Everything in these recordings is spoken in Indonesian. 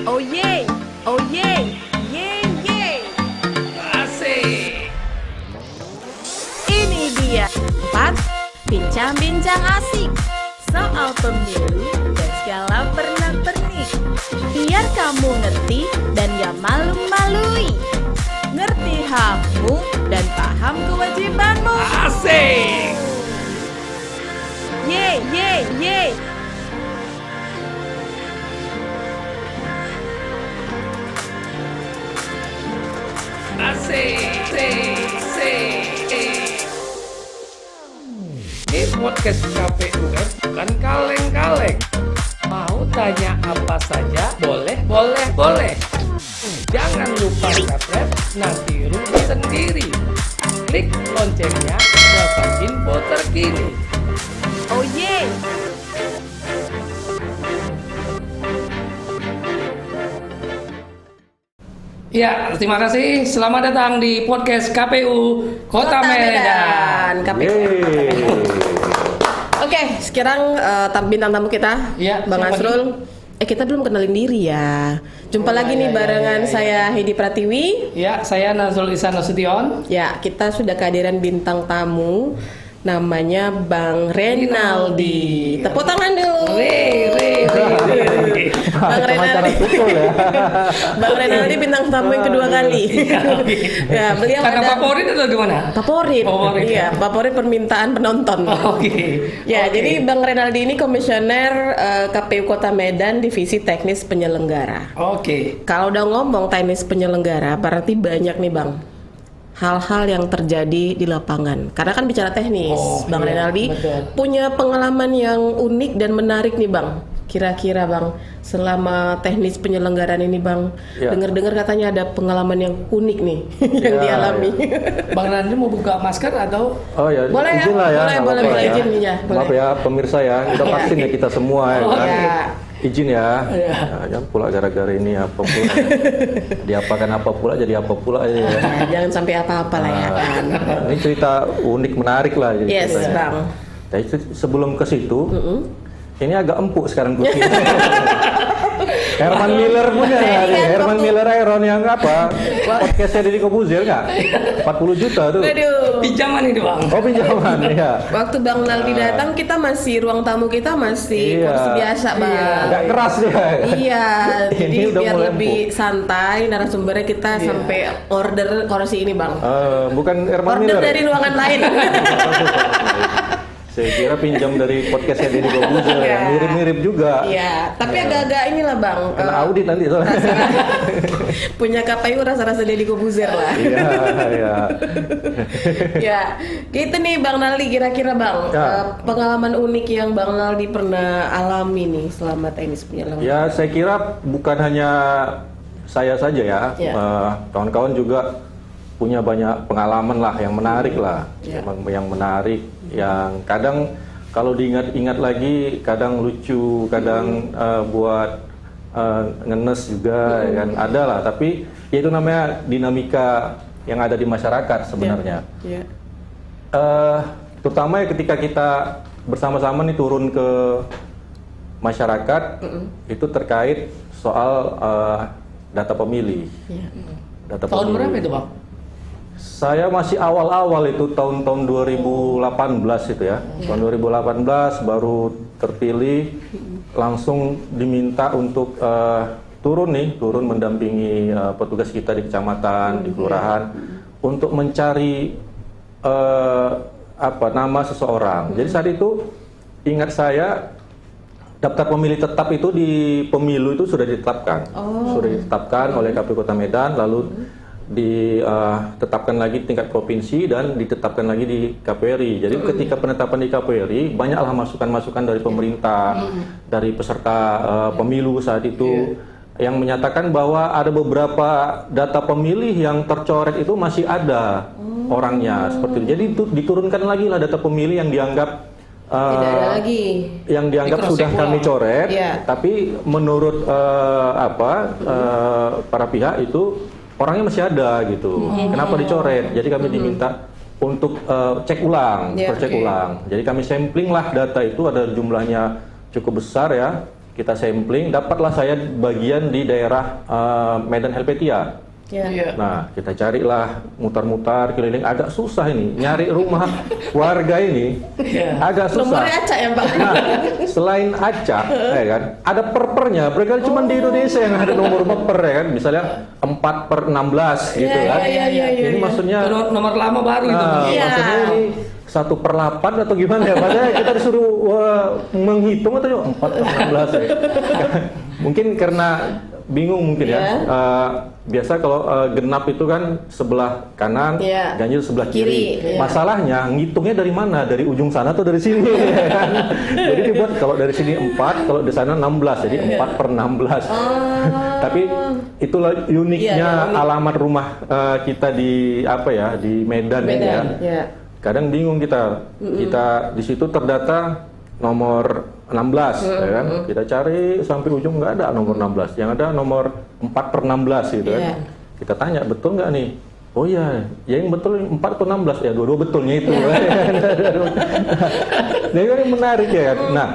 Oh yeay, oh yeay, yeay yeay. Asik. Ini dia 4 bincang-bincang asik soal pemilu dan segala pernak-pernik. Biar kamu ngerti dan gak malu-malui. Ngerti hakmu dan paham kewajibanmu. Asik. Yeay, yeay, yeay. Asik. Ini podcast KPU bukan kaleng-kaleng. Mau tanya apa saja, boleh. Jangan lupa subscribe, nanti rugi sendiri. Klik loncengnya, dapat info terkini. Oh yeay. Ya, terima kasih. Selamat datang di podcast KPU Kota Medan. KPU. Oke, sekarang bintang tamu kita, Ya, Bang siapa Asrul. Kita belum kenalin diri ya. Jumpa lagi nih barengan saya Heidi Pratiwi. Ya, saya Nazrul Ihsan Nasution. Ya, kita sudah kehadiran bintang tamu namanya Bang Renaldi. Tepuk tangan dulu. Bang Renaldi. Bang Renaldi bintang tamu yang kedua kali. Ya, beliau Karena ada favorit atau gimana? Favorit. Favorit. Iya, favorit permintaan penonton. Oke. Ya, jadi Bang Renaldi ini komisioner KPU Kota Medan Divisi Teknis Penyelenggara. Oke. Kalau udah ngomong teknis penyelenggara, berarti banyak nih Bang hal-hal yang terjadi di lapangan. Karena kan bicara teknis, Bang iya, Renaldi betul. punya pengalaman yang unik dan menarik nih Bang. Kira-kira Bang, selama teknis penyelenggaraan ini Bang, Ya. dengar-dengar katanya ada pengalaman yang unik nih yang Ya, dialami. Bang Randi mau buka masker atau? Oh ya, Boleh ya? izin lah ya. Boleh, nggak apa-apa izin ya, Maaf boleh. ya pemirsa ya, kita vaksin ya kita semua ya kan. Ya. Izin ya. Ya. Nah, jangan pula gara-gara ini apa pula. Diapakan apa pula jadi apa pula aja ya. Nah, jangan sampai apa-apa lah ya kan. Ini cerita unik menarik lah jadi Yes, ceritanya. Bang. Nah, itu sebelum ke situ, ini agak empuk sekarang kursi. Herman Miller punya Ini nggak nih? kan Herman waktu- Miller Iron yang apa? Podcastnya Deddy Kobuzier nggak? 40 juta tuh. Waduh. Pinjaman ini Bang. Oh pinjaman ya. Waktu Bang Naldi datang, kita masih ruang tamu kita masih Iya. kursi biasa Bang. Agak keras dia. Iya, jadi Ini udah biar mulai lebih santai narasumbernya kita sampai order kursi ini Bang. Bukan Herman Order Miller. dari ruangan lain. Saya kira pinjam dari podcastnya Deddy Kobuzier Iya. yang mirip-mirip juga. Iya, tapi agak-agak inilah Bang. Kena audit nanti soalnya. Punya KPU rasa-rasa Deddy Kobuzier lah. Iya, iya. Ya, gitu nih Bang Naldi kira-kira Bang, Ya. pengalaman unik yang Bang Naldi pernah alami nih selama teknis penyelenggaraan. Ya, saya kira bukan hanya saya saja ya. Ya. Kawan-kawan juga punya banyak pengalaman lah yang menarik lah. Ya. Yang menarik, yang kadang kalau diingat-ingat lagi kadang lucu, kadang buat ngenes juga ya kan ada lah, tapi ya itu namanya dinamika yang ada di masyarakat sebenarnya. Iya. Terutama ya ketika kita bersama-sama nih turun ke masyarakat itu terkait soal data pemilih. Iya. Data Tahun pemilih. berapa itu Bang? Saya masih awal-awal itu tahun-tahun 2018 itu ya. Tahun 2018 baru terpilih, langsung diminta untuk turun mendampingi petugas kita di kecamatan, di kelurahan untuk mencari nama seseorang. Jadi saat itu ingat saya daftar pemilih tetap itu di pemilu itu sudah ditetapkan. Sudah ditetapkan oleh KPU Kota Medan, lalu ditetapkan lagi tingkat provinsi dan ditetapkan lagi di KPRI. Jadi ketika penetapan di KPRI banyaklah masukan-masukan dari pemerintah, dari peserta pemilu saat itu yang menyatakan bahwa ada beberapa data pemilih yang tercoret itu masih ada orangnya seperti itu. Jadi itu diturunkan lagi lah data pemilih yang dianggap Tidak ada lagi. yang dianggap Di-cross sudah check kami ulang. coret, Iya. tapi menurut para pihak itu orangnya masih ada gitu. Kenapa dicoret? Jadi kami diminta untuk cek ulang, Ya, cek oke. ulang. Jadi kami sampling lah data itu, ada jumlahnya cukup besar ya, kita sampling, dapatlah saya bagian di daerah Medan Helvetia. Iya. Nah, kita carilah mutar-mutar keliling, agak susah ini nyari rumah warga ini, agak susah. Nomornya acak ya Pak? Nah, selain acak, ya kan, ada per-pernya. Berarti cuma di Indonesia yang ada nomor per, ya kan, misalnya 4/16 gitu kan. Ini maksudnya Itu nomor lama baru itu. maksudnya ini 1/8 atau gimana ya? Padahal kita disuruh menghitung atau 4/16 ya. Mungkin karena bingung mungkin ya. Biasa kalau genap itu kan sebelah kanan, ganjil sebelah kiri. Masalahnya ngitungnya dari mana? Dari ujung sana atau dari sini? Ya kan? Jadi dibuat kalau dari sini 4, kalau di sana 16. Jadi 4/16. Tapi itulah uniknya alamat rumah kita di di Medan ini ya. Kadang bingung kita di situ terdata nomor 16 ya kan. Kita cari sampai ujung nggak ada nomor 16. Yang ada nomor 4/16 gitu kan. Kita tanya betul nggak nih? Oh iya, yang betul 4/16 ya, dua-dua betulnya itu. Nah, ini menarik ya kan. Nah,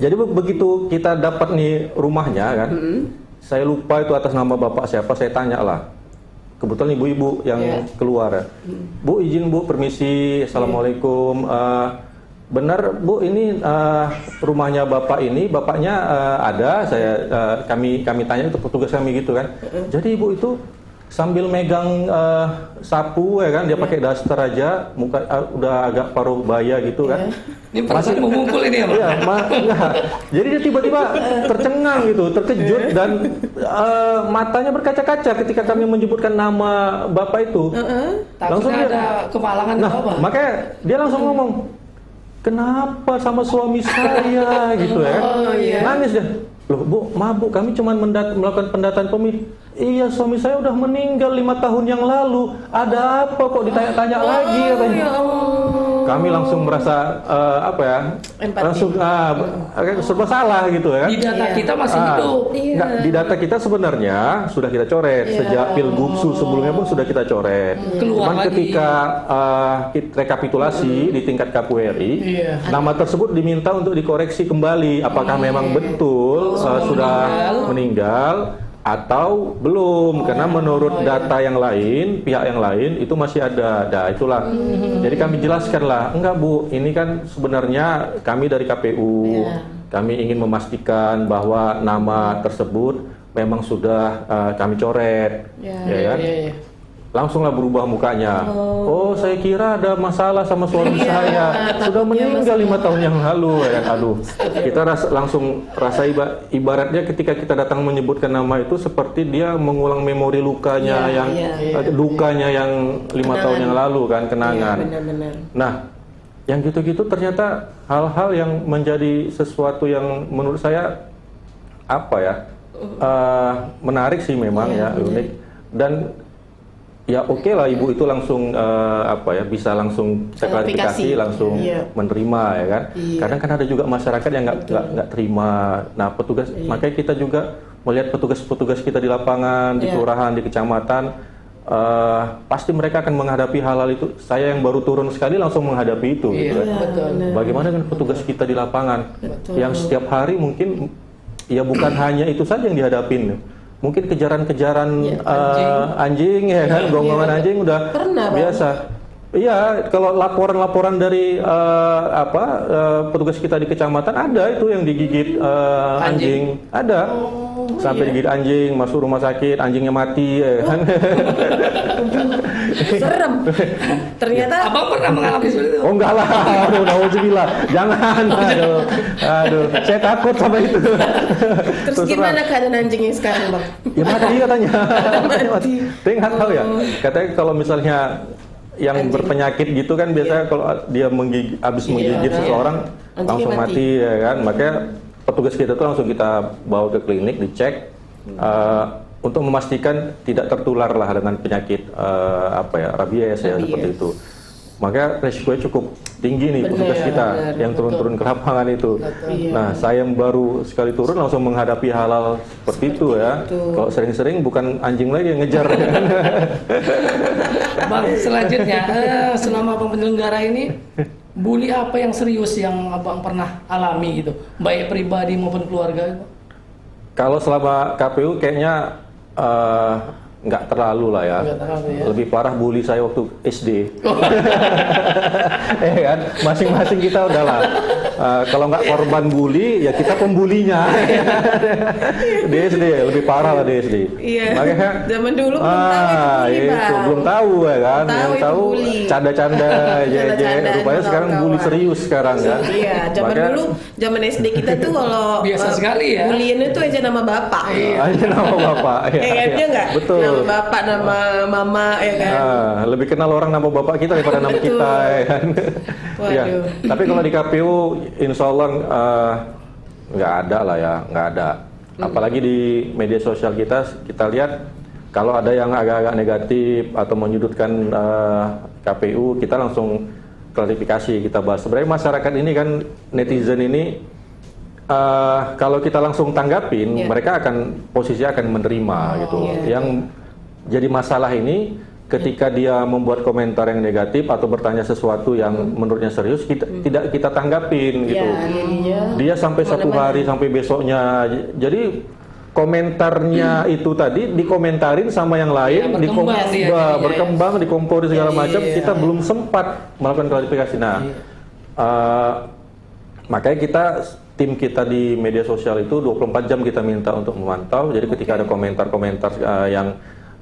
jadi begitu kita dapat nih rumahnya kan. Saya lupa itu atas nama bapak siapa, saya tanya lah. Kebetulan ibu-ibu yang keluar ya. Bu, izin Bu, permisi, assalamualaikum. Benar Bu, ini rumahnya bapak ini, bapaknya ada. Kami tanya itu petugas kami gitu kan. Jadi ibu itu sambil megang sapu ya kan, dia pakai daster aja, muka udah agak paruh baya gitu kan. Ini perasaan memukul ini ya Pak? Iya, jadi dia tiba-tiba tercengang gitu, terkejut dan matanya berkaca-kaca ketika kami menyebutkan nama bapak itu. Langsung dia ada kemalangan apa? Makanya dia langsung ngomong, kenapa sama suami saya gitu ya? Nangis dia. Loh Bu, maaf Bu, kami cuma melakukan pendataan pemilih. Iya, suami saya udah meninggal 5 tahun yang lalu. Ada apa kok ditanya-tanya lagi? Kami langsung merasa Empati. langsung serba salah gitu ya. Di data kita masih hidup. Enggak, di data kita sebenarnya sudah kita coret sejak Pilgubsu sebelumnya pun sudah kita coret. Keluar Cuman lagi. ketika kita rekapitulasi di tingkat KPURI, nama tersebut diminta untuk dikoreksi kembali apakah memang betul sudah meninggal atau belum, karena menurut data yang lain, pihak yang lain itu masih ada. Nah, itulah. Jadi kami jelaskan lah, enggak Bu, ini kan sebenarnya kami dari KPU, kami ingin memastikan bahwa nama tersebut memang sudah kami coret, ya kan? Langsunglah berubah mukanya. Oh, saya kira ada masalah sama suami saya. Sudah meninggal 5 tahun yang lalu. Ya kan? Aduh, kita langsung rasa ibaratnya ketika kita datang menyebutkan nama itu seperti dia mengulang memori lukanya dukanya yang 5 tahun yang lalu kan, kenangan. Benar-benar. Nah, yang gitu-gitu ternyata hal-hal yang menjadi sesuatu yang menurut saya menarik sih memang unik. Dan ya oke lah ibu itu langsung bisa langsung klarifikasi, langsung menerima ya kan. Kadang kan ada juga masyarakat yang nggak terima. Nah petugas, makanya kita juga melihat petugas-petugas kita di lapangan, di kelurahan, di kecamatan, pasti mereka akan menghadapi hal-hal itu. Saya yang baru turun sekali langsung menghadapi itu. Gitu, kan. Bagaimana dengan petugas kita di lapangan yang setiap hari mungkin ya bukan hanya itu saja yang dihadapin. Mungkin kejaran-kejaran anjing ya kan, gonggongan anjing udah biasa. Iya, kalau laporan-laporan dari petugas kita di kecamatan ada itu yang digigit anjing. Ada. Sampai digigit anjing, masuk rumah sakit, anjingnya mati ya kan. Serem. Ternyata Abang pernah mengalami seperti itu? Oh enggak lah, aduh, nauzubillah. Jangan, aduh, saya takut sama itu. terus gimana keadaan anjingnya sekarang Bang? Ya mati katanya. Mati. Saya nggak tahu ya. Katanya kalau misalnya yang berpenyakit gitu kan biasanya kalau dia habis menggigit seseorang langsung mati ya kan. Makanya petugas kita tuh langsung kita bawa ke klinik dicek untuk memastikan tidak tertular lah dengan penyakit rabies ya seperti itu. Maka resikonya cukup tinggi nih petugas kita yang turun-turun ke lapangan itu. Nah, saya yang baru sekali turun langsung menghadapi hal-hal seperti itu ya. Kalau sering-sering bukan anjing lagi yang ngejar. Bang, selanjutnya selama Abang penyelenggara ini bully apa yang serius yang abang pernah alami gitu, baik pribadi maupun keluarga? Kalau selama KPU kayaknya nggak terlalu lah ya. Nggak terlalu ya. Lebih parah bully saya waktu SD. Kan, masing-masing kita udahlah. Kalau nggak korban bully, ya kita pembulinya. Di SD lebih parah lah di SD. Iya. Makanya Zaman dulu belum tahu itu bully, itu Bang. belum tahu ya kan. Tahu Yang itu tahu bully. canda-canda, Canda-canda, rupanya sekarang bully kawan-kawan. serius sekarang kan. Iya, zaman SD kita tuh kalau Biasa sekali ya. Bulian itu aja nama bapak. Aja nama bapak. Iya enggak? Betul. Nama bapak, nama mama ya kan. Lebih kenal orang nama bapak kita daripada nama Betul. kita ya kan. Waduh. Ya, tapi kalau di KPU insya Allah nggak ada lah ya, nggak ada. Apalagi di media sosial kita lihat kalau ada yang agak-agak negatif atau menyudutkan KPU, kita langsung klarifikasi, kita bahas. Sebenarnya masyarakat ini kan, netizen ini kalau kita langsung tanggapin, mereka posisi akan menerima gitu. Yang jadi masalah ini ketika dia membuat komentar yang negatif atau bertanya sesuatu yang menurutnya serius, tidak kita tanggapin gitu. Dia sampai satu hari sampai besoknya. Jadi komentarnya itu tadi dikomentarin sama yang lain, berkembang, dikompori segala macam. Kita belum sempat melakukan klarifikasi. Nah, makanya tim kita di media sosial itu 24 jam kita minta untuk memantau. Jadi ketika ada komentar-komentar yang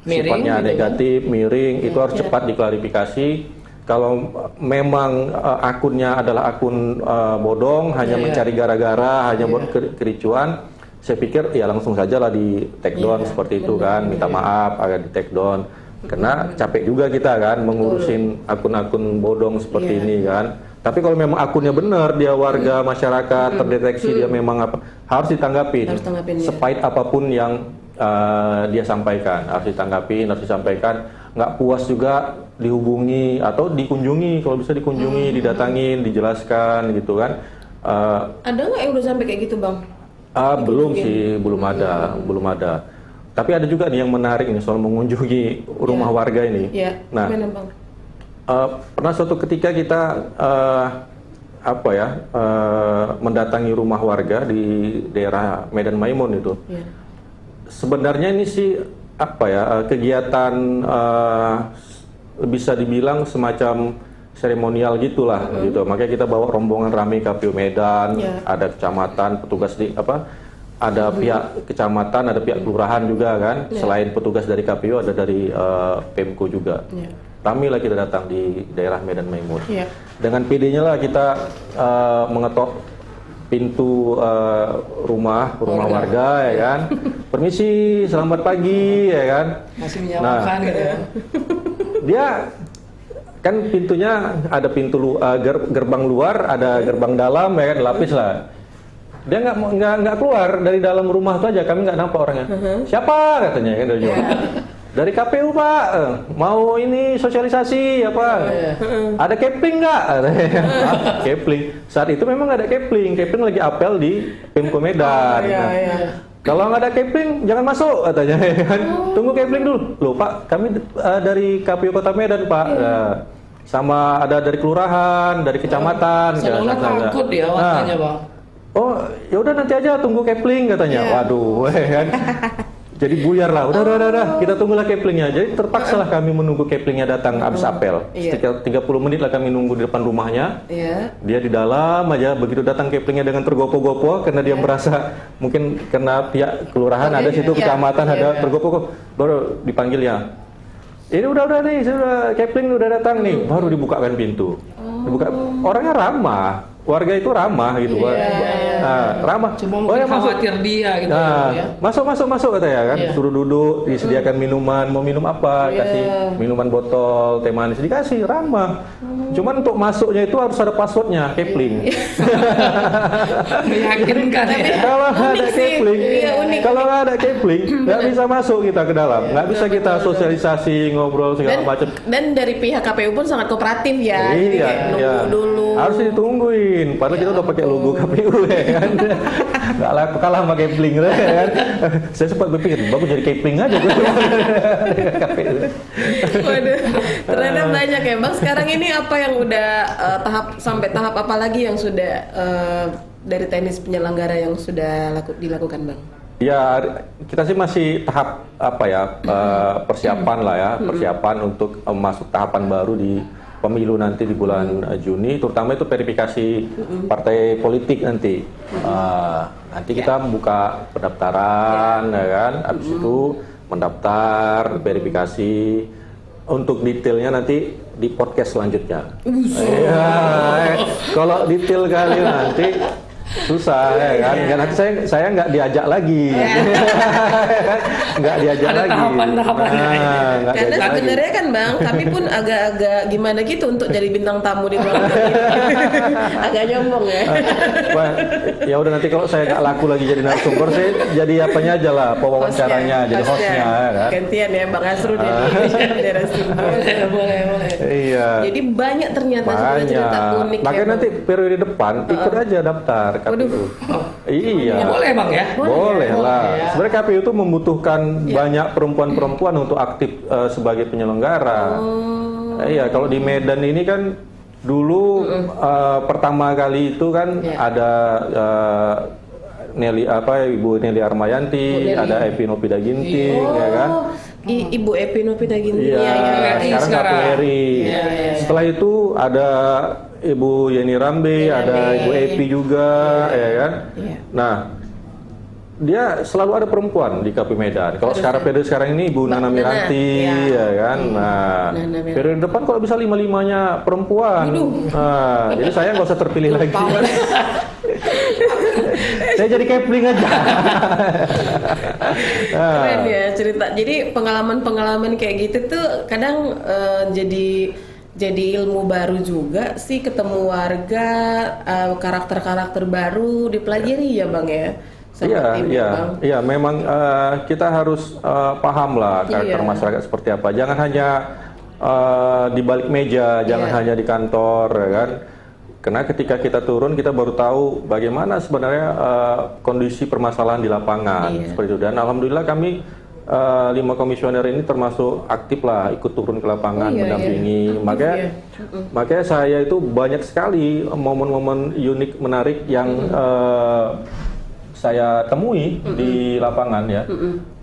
sifatnya negatif, miring, itu harus cepat diklarifikasi. Kalau memang akunnya adalah akun bodong, hanya mencari gara-gara, hanya buat kericuan, saya pikir ya langsung saja lah di take down seperti itu kan, minta maaf agak di take down. Karena capek juga kita kan mengurusin akun-akun bodong seperti ini kan. Tapi kalau memang akunnya benar, dia warga masyarakat, terdeteksi dia memang harus ditanggapin. Sepahit apapun yang dia sampaikan, harus ditanggapin, harus disampaikan. Nggak puas juga dihubungi atau dikunjungi, kalau bisa dikunjungi, didatangin, dijelaskan gitu kan. Ada nggak yang udah sampai kayak gitu, Bang? Belum sih, belum ada. Tapi ada juga nih yang menarik nih soal mengunjungi rumah warga ini. Nah, gimana, Bang? Pernah suatu ketika kita mendatangi rumah warga di daerah Medan Maimun itu. Sebenarnya ini sih kegiatan bisa dibilang semacam seremonial gitulah gitu. Makanya kita bawa rombongan ramai KPU Medan, ada kecamatan, petugas ada pihak kecamatan, ada pihak kelurahan juga kan. Selain petugas dari KPU ada dari Pemko juga. Ramai lah kita datang di daerah Medan Maimun. Dengan PD-nya lah kita mengetok pintu rumah warga ya kan. Permisi, selamat pagi ya kan. Masih menyalakan gitu ya. Dia kan pintunya ada pintu gerbang luar, ada gerbang dalam ya kan, lapis lah. Dia nggak keluar dari dalam rumah itu aja, kami nggak nampak orangnya. Siapa katanya kan dari jauh. Dari KPU Pak, mau ini sosialisasi apa? Ada kepling nggak? Kepling. Saat itu memang ada kepling lagi apel di Pemko Medan. Kalau nggak ada kepling, jangan masuk katanya. Tunggu kepling dulu. Loh Pak, kami dari KPU Kota Medan Pak. Sama ada dari kelurahan, dari kecamatan. Seolah takut dia warnanya Bang. Oh, ya udah nanti aja tunggu kepling katanya. Waduh, kan. Jadi buyar lah, udah, kita tunggulah keplingnya. Jadi terpaksa lah kami menunggu keplingnya datang habis apel. Sekitar 30 menit lah kami nunggu di depan rumahnya. Dia di dalam aja, begitu datang keplingnya dengan tergopoh-gopoh karena dia merasa mungkin karena pihak kelurahan ada situ, kecamatan ada tergopoh-gopoh, baru dipanggilnya. Ini udah nih, sudah kepling udah datang nih, baru dibukakan pintu. Dibuka, orangnya ramah. Warga itu ramah gitu, ramah. Cuma mungkin khawatir dia gitu. Masuk katanya kan, suruh duduk, disediakan minuman, mau minum apa, kasih minuman botol, teh manis dikasih, ramah. Cuman untuk masuknya itu harus ada passwordnya, kepling. Meyakinkan ya. Kalau nggak ada kepling, nggak bisa masuk kita ke dalam, nggak bisa kita sosialisasi, ngobrol segala macam. Dan dari pihak KPU pun sangat kooperatif ya. Jadi kayak nunggu dulu. Harus ditungguin. Padahal kita udah pakai logo KPU ya kan. Nggak laku kalah sama Kepling ya kan. Saya sempat berpikir, bagus jadi Kepling aja gue. Waduh, ternyata banyak ya Bang. Sekarang ini apa yang udah sampai tahap apa lagi yang sudah dari tenis penyelenggara yang sudah dilakukan Bang? Ya, kita sih masih tahap persiapan lah ya, persiapan untuk masuk tahapan baru di pemilu nanti di bulan Juni, terutama itu verifikasi partai politik nanti. Nanti kita membuka pendaftaran, ya kan, habis itu mendaftar, verifikasi. Untuk detailnya nanti di podcast selanjutnya. Kalau detail kali nanti susah ya kan, nanti saya nggak diajak lagi, nggak diajak ada lagi. Tahapan-tahapannya. Karena sebenarnya kan Bang, kami pun agak-agak gimana gitu untuk jadi bintang tamu di ruang ini. Agak nyombong ya. Ya udah nanti kalau saya nggak laku lagi jadi narasumber, saya jadi apanya aja lah, pewawancaranya, jadi hostnya ya kan. Gantian ya Bang Asrul jadi narasumber. Boleh. Iya. Jadi banyak ternyata cerita unik. Makanya ya, nanti periode depan ikut aja daftar KPU. Iya. Boleh Bang ya? Boleh lah. ya. Sebenarnya KPU itu membutuhkan banyak perempuan-perempuan untuk aktif sebagai penyelenggara. Iya, kalau di Medan ini kan dulu pertama kali itu kan ada Ibu Nelly Armayanti, ada Evi Nopida Ginting, ya kan? Ibu Evi Nopida Ginting. Iya, sekarang KPRI. Setelah itu ada Ibu Yeni Rambe, ada Ibu Epi juga, ya kan? Nah, dia selalu ada perempuan di KP Medan. Kalau periode sekarang ini Ibu Nana Miranti, ya kan? Nah, periode depan kalau bisa 5-5-nya perempuan. Nah, jadi saya nggak usah terpilih lagi. Saya jadi Kepling aja. Keren ya cerita. Jadi pengalaman-pengalaman kayak gitu tuh kadang jadi ilmu baru juga sih, ketemu warga, karakter-karakter baru dipelajari ya Bang ya. Iya, memang kita harus paham lah karakter masyarakat seperti apa. Jangan hanya di balik meja, jangan hanya di kantor, ya kan? Karena ketika kita turun, kita baru tahu bagaimana sebenarnya kondisi permasalahan di lapangan seperti itu. Dan alhamdulillah kami 5 komisioner ini termasuk aktif lah, ikut turun ke lapangan, mendampingi. Makanya saya itu banyak sekali momen-momen unik, menarik yang saya temui di lapangan ya,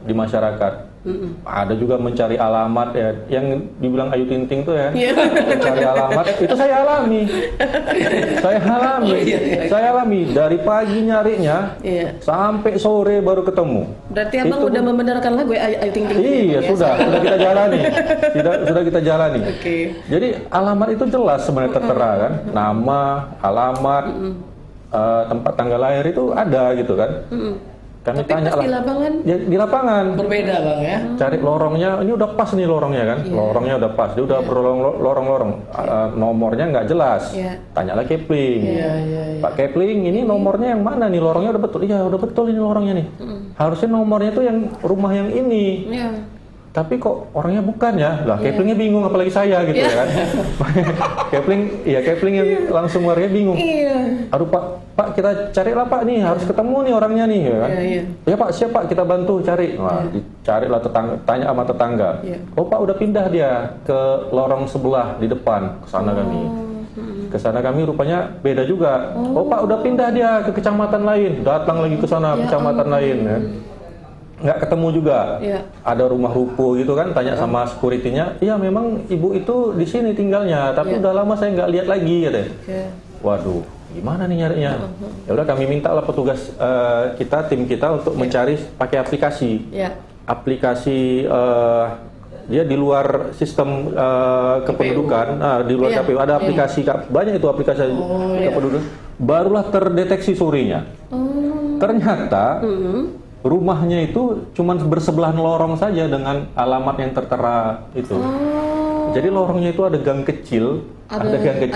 di masyarakat. Ada juga mencari alamat ya, yang dibilang Ayu Ting Ting tuh ya, mencari alamat itu saya alami. Saya alami dari pagi nyarinya sampai sore baru ketemu. Berarti Abang udah membenarkan lagu Ayu Ting Ting. Iya, sudah kita jalani. Sudah kita jalani. Jadi alamat itu jelas sebenarnya tertera kan, nama, alamat, tempat tanggal lahir itu ada gitu kan. Kami tanya lah. Di lapangan? Ya, di lapangan. Berbeda Bang ya? Cari lorongnya, ini udah pas nih lorongnya kan? Lorongnya udah pas, dia udah berlorong-lorong. Nomornya nggak jelas. Tanyalah Kepling. Pak Kepling, ini nomornya yang mana nih? Lorongnya udah betul? Iya, udah betul ini lorongnya nih. Harusnya nomornya tuh yang rumah yang ini. Tapi kok orangnya bukan ya? Lah Keplingnya bingung, apalagi saya gitu ya kan. Kepling yang langsung warga bingung. Aduh Pak kita carilah Pak nih, harus ketemu nih orangnya nih ya kan. Ya Pak, siap Pak, kita bantu cari. Nah, dicarilah tanya sama tetangga. Oh Pak udah pindah dia ke lorong sebelah di depan, ke sana kami. Ke sana kami rupanya beda juga. Oh Pak udah pindah dia ke kecamatan lain, datang lagi ke sana kecamatan lain ya. Nggak ketemu juga, ada rumah ruko gitu kan, tanya sama security-nya, iya memang ibu itu di sini tinggalnya, tapi udah lama saya nggak lihat lagi, katanya. Waduh, gimana nih nyarinya? Ya udah kami minta lah petugas tim kita untuk mencari pakai aplikasi, aplikasi dia di luar sistem kependudukan, di luar KPU ada aplikasi, banyak itu aplikasi kependudukan, barulah terdeteksi surinya. Ternyata rumahnya itu cuma bersebelahan lorong saja dengan alamat yang tertera itu. Jadi lorongnya itu ada gang kecil,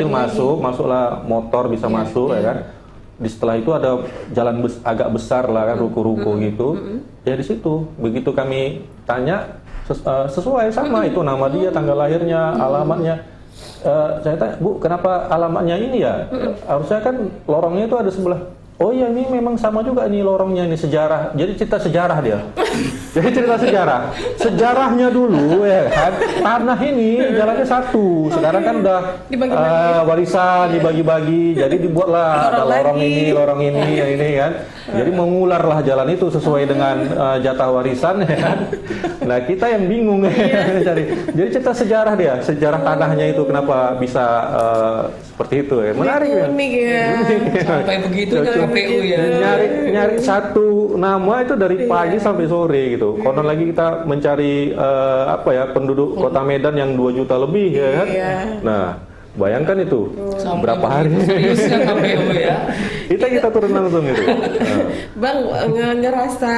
masuklah motor bisa masuk ya kan. Di setelah itu ada jalan agak besar lah kan, ruko-ruko gitu. Ya di situ, begitu kami tanya sesuai sama itu nama dia, tanggal lahirnya, alamatnya. Saya tanya, Bu, kenapa alamatnya ini ya? Harusnya kan lorongnya itu ada sebelah oh iya ini memang sama juga ini lorongnya, ini sejarah. Jadi cerita sejarah dia. Jadi cerita sejarah. Sejarahnya dulu ya kan, tanah ini jalannya satu. Sekarang kan udah warisan dibagi-bagi. Jadi dibuatlah ada lorong ini kan. Jadi mengularlah jalan itu sesuai dengan jatah warisan ya kan. Nah kita yang bingung ya cari. Jadi cerita sejarah dia, sejarah tanahnya itu kenapa bisa seperti itu ya. Menarik ya. Unik ya. Sampai begitu KPU ya. Nyari satu nama itu dari pagi sampai sore gitu. Konon lagi kita mencari penduduk Kota Medan yang 2 juta lebih ya kan. Nah, bayangkan itu berapa hari seriusnya KPU ya. kita turun langsung itu. Bang, ngerasa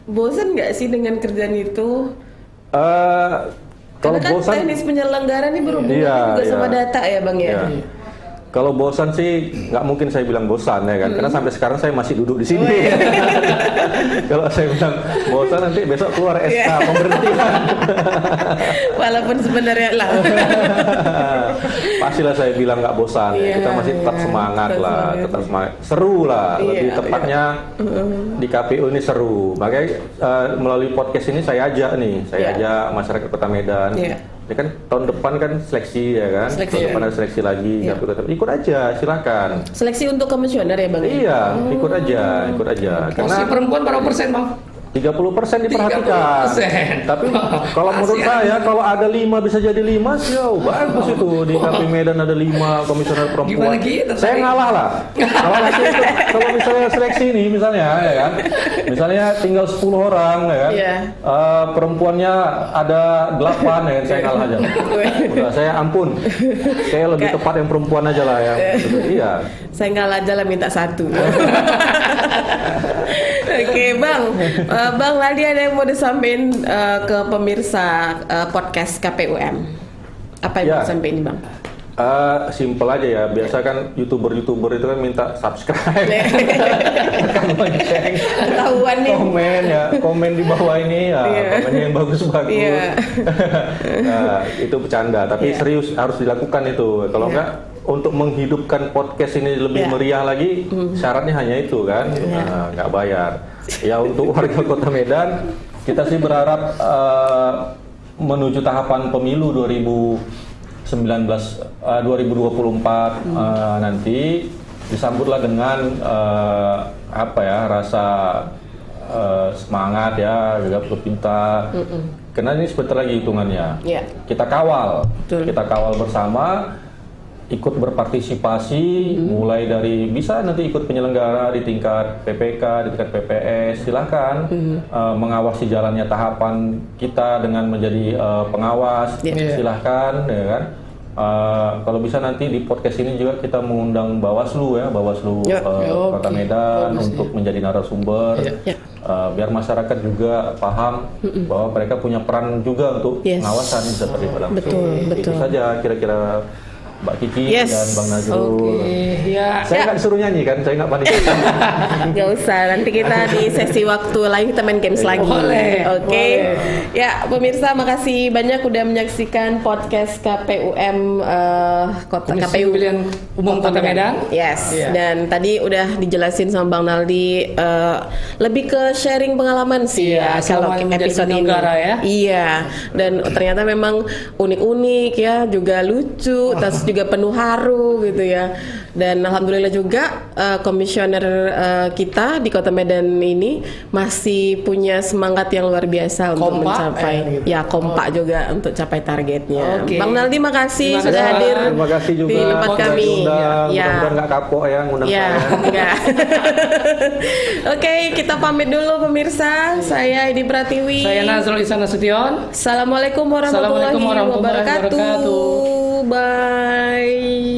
bosan nggak sih dengan kerjaan itu? Kalau Karena kan bosan, teknis penyelenggaraan ini berhubungan juga sama data ya Bang ya? Kalau bosan sih nggak mungkin saya bilang bosan ya kan, karena sampai sekarang saya masih duduk di sini. Kalau saya bilang bosan nanti besok keluar SK pemberhentian. Walaupun sebenarnya lah. Pastilah saya bilang nggak bosan. Kita masih tetap semangat lah, tetap semangat. Seru lah, lebih tepatnya di KPU ini seru. Makanya melalui podcast ini saya ajak ajak masyarakat Kota Medan. Ini kan tahun depan kan seleksi ya kan, tahun depan ada seleksi lagi, ikut aja silakan. Seleksi untuk komisioner ya Bang? Iya, ikut aja. Karena perempuan berapa persen Bang? 30% diperhatikan. 30%. Tapi kalau menurut saya kalau ada 5 bisa jadi 5 sih bagus itu di KP Medan ada 5 komisioner perempuan. Saya ngalah lah. Kalau misalnya seleksi ini misalnya ya kan. Misalnya tinggal 10 orang ya kan. Perempuannya ada 8 ya kan, saya ngalah aja. Udah saya ampun. Saya lebih tepat yang perempuan aja lah ya. Iya. Saya ngalah aja lah minta 1. Oke Bang, Bang Naldi ada yang mau disampaikan ke pemirsa podcast KPUM? Apa yang mau disampaikan Bang? Simple aja ya, biasa kan youtuber itu kan minta subscribe, lonceng, komen di bawah ini ya, komennya yang bagus-bagus. Itu bercanda, tapi serius harus dilakukan itu. Kalau enggak untuk menghidupkan podcast ini lebih meriah lagi, syaratnya hanya itu kan, nggak bayar. Ya untuk warga Kota Medan, kita sih berharap menuju tahapan pemilu 2024 nanti disambutlah dengan rasa semangat ya, juga berpinta. Karena ini sebentar lagi hitungannya. Kita kawal bersama. Ikut berpartisipasi, mulai dari bisa nanti ikut penyelenggara di tingkat PPK, di tingkat PPS, silahkan mengawasi jalannya tahapan kita dengan menjadi pengawas, silahkan, ya kan. Kalau bisa nanti di podcast ini juga kita mengundang Bawaslu Kota Medan untuk menjadi narasumber, biar masyarakat juga paham bahwa mereka punya peran juga untuk pengawasan seperti dalam itu saja kira-kira. Mbak Kiki dan Bang Nazrul. Saya nggak disuruh nyanyi kan, saya nggak panitia. Nggak usah, nanti kita di sesi waktu lain kita main games lagi. Oke. Ya pemirsa, makasih banyak udah menyaksikan podcast KPUM KPU Pemilihan Umum Kota Medan. Dan tadi udah dijelasin sama Bang Naldi lebih ke sharing pengalaman sih kalau episode ini. Iya. Dan ternyata memang unik-unik ya, juga lucu, terus juga penuh haru gitu ya. Dan alhamdulillah juga komisioner kita di Kota Medan ini masih punya semangat yang luar biasa untuk mencapai kompak juga untuk capai targetnya. Bang Naldi makasih sudah hadir. Terima kasih juga di tempat kami. Mudah-mudahan nggak kapok ya ngundang saya. Oke, kita pamit dulu pemirsa. Saya Edi Pratiwi. Saya Nazrul Ihsan Nasution. Assalamualaikum warahmatullahi wabarakatuh. Bye.